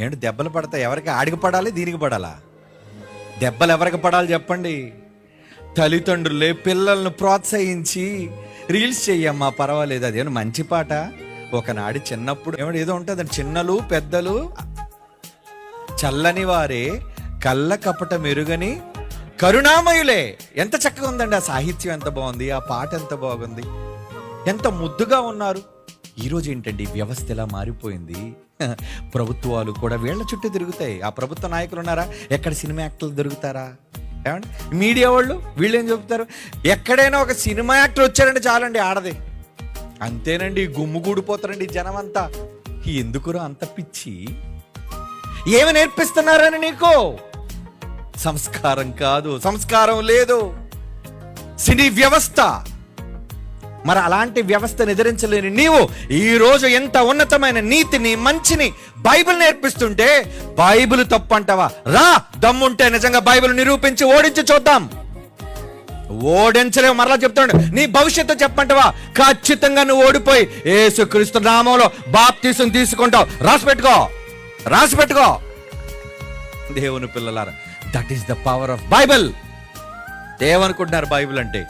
ఏంటి దెబ్బలు పడతాయి? ఎవరికి? ఆడికి పడాలి, దీనికి పడాలా? దెబ్బలు ఎవరికి పడాలి చెప్పండి? తల్లిదండ్రులే పిల్లలను ప్రోత్సహించి రీల్స్ చెయ్యమ్మా పర్వాలేదు, అదేమో మంచి పాట. ఒకనాడు చిన్నప్పుడు ఏదో ఉంటుందండి, చిన్నలు పెద్దలు చల్లని వారే కళ్ళ కపట మెరుగని కరుణామయులే. ఎంత చక్కగా ఉందండి ఆ సాహిత్యం, ఎంత బాగుంది, ఆ పాట ఎంత బాగుంది, ఎంత ముద్దుగా ఉన్నారు. ఈరోజు ఏంటండి వ్యవస్థ ఎలా మారిపోయింది. ప్రభుత్వాలు కూడా వీళ్ళ చుట్టూ తిరుగుతాయి. ఆ ప్రభుత్వ నాయకులు ఉన్నారా? ఎక్కడ సినిమా యాక్టర్లు దొరుకుతారా? ఏమండి మీడియా వాళ్ళు వీళ్ళు ఏం చెబుతారు? ఎక్కడైనా ఒక సినిమా యాక్టర్ వచ్చారంటే చాలండి ఆడది, అంతేనండి గుమ్ముగూడిపోతారండి జనం అంతా. ఎందుకురా అంత పిచ్చి? ఏమి నేర్పిస్తున్నారని నీకు? సంస్కారం కాదు, సంస్కారం లేదు, సినీ వ్యవస్థ. మరి అలాంటి వ్యవస్థను ఎదిరించలేని నీవు ఈరోజు ఎంత ఉన్నతమైన నీతిని మంచిని బైబిల్ నేర్పిస్తుంటే బైబిల్ తప్పు అంటావా? రా, దమ్ముంటే నిజంగా బైబిల్ నిరూపించి ఓడించి చూద్దాం. ఓడించలేవు. మరలా చెప్తాడు, నీ భవిష్యత్తు చెప్పంటావా? ఖచ్చితంగా నువ్వు ఓడిపోయి యేసుక్రీస్తు నామములో బాప్తీసం తీసుకుంటావు. రాసి పెట్టుకో దేవుని పిల్లలారా. That is the power of Bible. ఏమనుకుంటున్నారు బైబిల్ అంటే?